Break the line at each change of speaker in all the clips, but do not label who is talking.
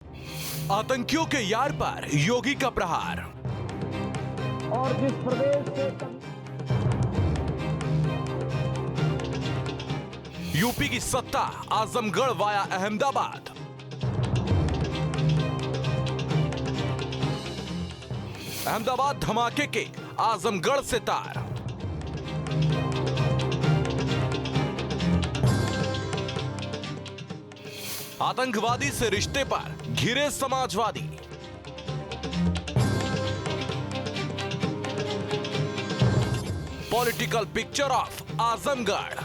आतंकियों के यार पर योगी का प्रहार।
और जिस प्रदेश से
यूपी की सत्ता आजमगढ़ वाया अहमदाबाद। अहमदाबाद धमाके के आजमगढ़ से तार। आतंकवादी से रिश्ते पर घिरे Samajwadi. Political picture of Azamgarh.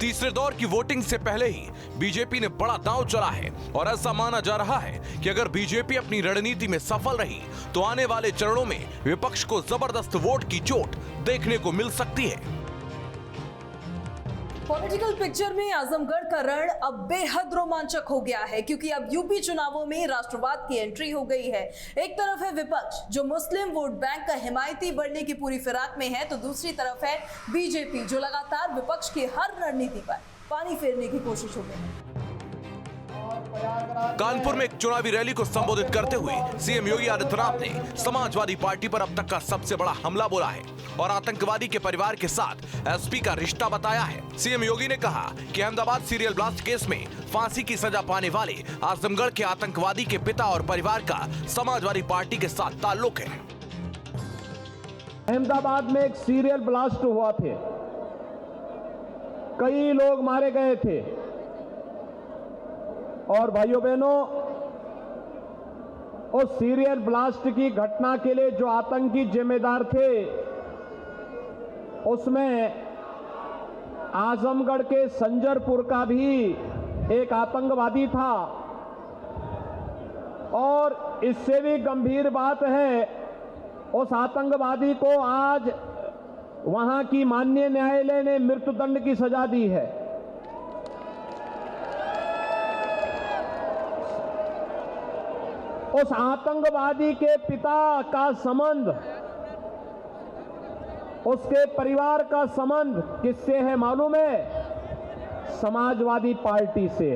तीसरे दौर की वोटिंग से पहले ही बीजेपी ने बड़ा दांव चला है और ऐसा माना जा रहा है कि अगर बीजेपी अपनी रणनीति में सफल रही तो आने वाले चरणों में विपक्ष को जबरदस्त वोट की चोट देखने को मिल सकती है।
पॉलिटिकल पिक्चर में आजमगढ़ का रण अब बेहद रोमांचक हो गया है, क्योंकि अब यूपी चुनावों में राष्ट्रवाद की एंट्री हो गई है। एक तरफ है विपक्ष जो मुस्लिम वोट बैंक का हिमायती बनने की पूरी फिराक में है, तो दूसरी तरफ है बीजेपी जो लगातार विपक्ष की हर रणनीति पर पानी फेरने की कोशिशों में है।
कानपुर में एक चुनावी रैली को संबोधित करते हुए सीएम योगी आदित्यनाथ ने समाजवादी पार्टी पर अब तक का सबसे बड़ा हमला बोला है और आतंकवादी के परिवार के साथ एसपी का रिश्ता बताया है। सीएम योगी ने कहा कि अहमदाबाद सीरियल ब्लास्ट केस में फांसी की सजा पाने वाले आजमगढ़ के आतंकवादी के पिता और परिवार का समाजवादी पार्टी के साथ ताल्लुक है।
अहमदाबाद में एक सीरियल ब्लास्ट हुआ थे, कई लोग मारे गए थे और भाइयों बहनों, उस सीरियल ब्लास्ट की घटना के लिए जो आतंकी जिम्मेदार थे उसमें आजमगढ़ के संजरपुर का भी एक आतंकवादी था। और इससे भी गंभीर बात है, उस आतंकवादी को आज वहां की माननीय न्यायालय ने मृत्युदंड की सजा दी है। उस आतंकवादी के पिता का संबंध, उसके परिवार का संबंध किससे है मालूम है? समाजवादी पार्टी से।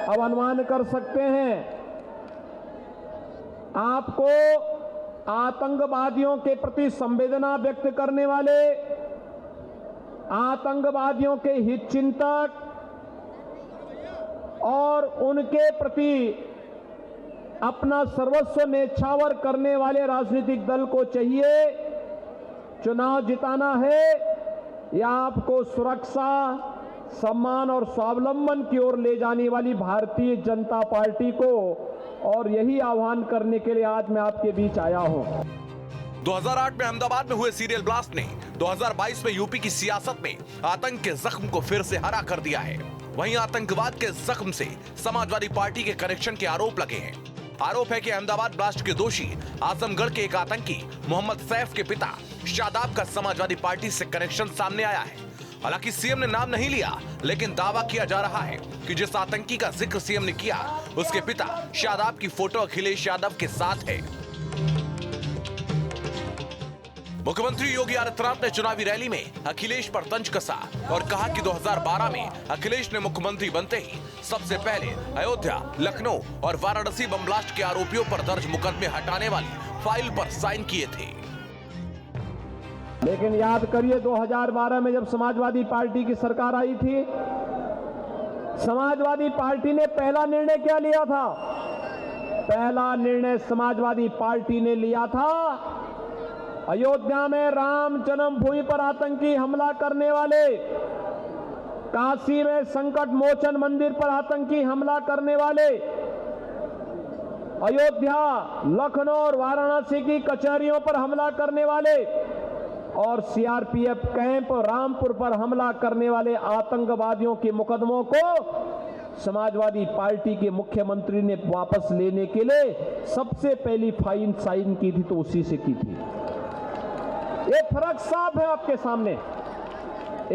अब अनुमान कर सकते हैं, आपको आतंकवादियों के प्रति संवेदना व्यक्त करने वाले, आतंकवादियों के हित चिंतक और उनके प्रति अपना सर्वस्व न्यौछावर करने वाले राजनीतिक दल को चाहिए चुनाव जिताना है या आपको सुरक्षा, सम्मान और स्वावलंबन की ओर ले जाने वाली भारतीय जनता पार्टी को। और यही आह्वान करने के लिए आज मैं आपके बीच आया हूं।
2008 में अहमदाबाद में हुए सीरियल ब्लास्ट ने 2022 में यूपी की सियासत में आतंक के जख्म को फिर से हरा कर दिया है। वहीं आतंकवाद के जख्म से समाजवादी पार्टी के कनेक्शन के आरोप लगे हैं। आरोप है कि अहमदाबाद ब्लास्ट के दोषी आजमगढ़ के एक आतंकी मोहम्मद सैफ के पिता शादाब का समाजवादी पार्टी से कनेक्शन सामने आया है। हालांकि सीएम ने नाम नहीं लिया, लेकिन दावा किया जा रहा है कि जिस आतंकी का जिक्र सीएम ने किया उसके पिता शादाब की फोटो अखिलेश यादव के साथ है। मुख्यमंत्री योगी आदित्यनाथ ने चुनावी रैली में अखिलेश पर तंज कसा और कहा कि 2012 में अखिलेश ने मुख्यमंत्री बनते ही सबसे पहले अयोध्या, लखनऊ और वाराणसी बम ब्लास्ट के आरोपियों पर दर्ज मुकदमे हटाने वाली फाइल पर साइन किए थे।
लेकिन याद करिए 2012 में जब समाजवादी पार्टी की सरकार आई थी, समाजवादी पार्टी ने पहला निर्णय क्या लिया था? पहला निर्णय समाजवादी पार्टी ने लिया था अयोध्या में राम जन्मभूमि पर आतंकी हमला करने वाले, काशी में संकट मोचन मंदिर पर आतंकी हमला करने वाले, अयोध्या, लखनऊ और वाराणसी की कचहरियों पर हमला करने वाले और सीआरपीएफ कैंप रामपुर पर हमला करने वाले आतंकवादियों के मुकदमों को समाजवादी पार्टी के मुख्यमंत्री ने वापस लेने के लिए सबसे पहली फाइल साइन की थी, तो उसी से की थी। ये फर्क साफ है आपके सामने।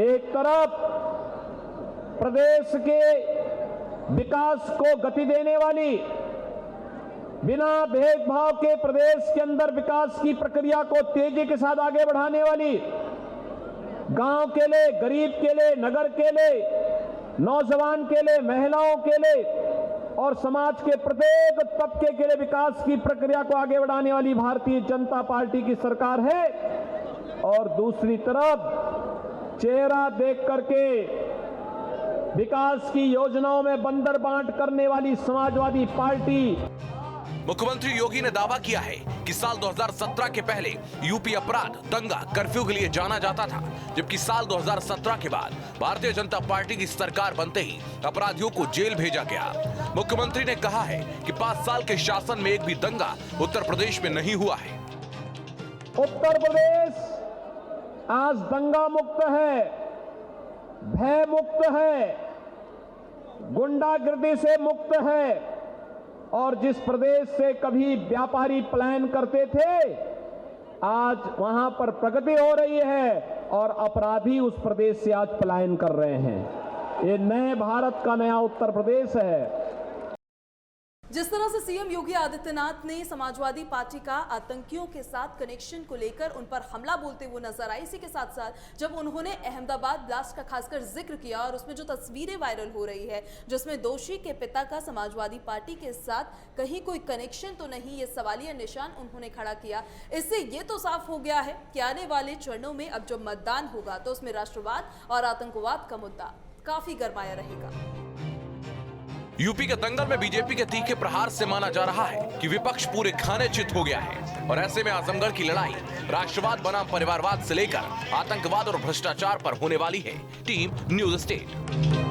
एक तरफ प्रदेश के विकास को गति देने वाली, बिना भेदभाव के प्रदेश के अंदर विकास की प्रक्रिया को तेजी के साथ आगे बढ़ाने वाली, गांव के लिए, गरीब के लिए, नगर के लिए नौजवान के लिए, महिलाओं के लिए और समाज के प्रत्येक तबके के लिए विकास की प्रक्रिया को आगे बढ़ाने वाली भारतीय जनता पार्टी की सरकार है। और दूसरी तरफ चेहरा देख करके विकास की योजनाओं में बंदर बांट करने वाली समाजवादी पार्टी।
मुख्यमंत्री योगी ने दावा किया है कि साल 2017 के पहले यूपी अपराध, दंगा, कर्फ्यू के लिए जाना जाता था, जबकि साल 2017 के बाद भारतीय जनता पार्टी की सरकार बनते ही अपराधियों को जेल भेजा गया। मुख्यमंत्री ने कहा है कि 5 साल के शासन में एक भी दंगा उत्तर प्रदेश में नहीं हुआ है।
उत्तर प्रदेश आज दंगा मुक्त है, भय मुक्त है, गुंडागिर्दी से मुक्त है। और जिस प्रदेश से कभी व्यापारी पलायन करते थे, आज वहां पर प्रगति हो रही है और अपराधी उस प्रदेश से आज पलायन कर रहे हैं। ये नए भारत का नया उत्तर प्रदेश है।
जिस तरह से सीएम योगी आदित्यनाथ ने समाजवादी पार्टी का आतंकियों के साथ कनेक्शन को लेकर उन पर हमला बोलते हुए नजर आए, इसी के साथ साथ जब उन्होंने अहमदाबाद ब्लास्ट का खासकर जिक्र किया और उसमें जो तस्वीरें वायरल हो रही है जिसमें दोषी के पिता का समाजवादी पार्टी के साथ कहीं कोई कनेक्शन तो नहीं, ये सवालिया निशान उन्होंने खड़ा किया। इससे ये तो साफ हो गया है कि आने वाले चरणों में अब जो मतदान होगा तो उसमें राष्ट्रवाद और आतंकवाद का मुद्दा काफी गरमाया रहेगा।
यूपी के दंगल में बीजेपी के तीखे प्रहार से माना जा रहा है कि विपक्ष पूरे खाने चित हो गया है और ऐसे में आजमगढ़ की लड़ाई राष्ट्रवाद बनाम परिवारवाद से लेकर आतंकवाद और भ्रष्टाचार पर होने वाली है। Team news state.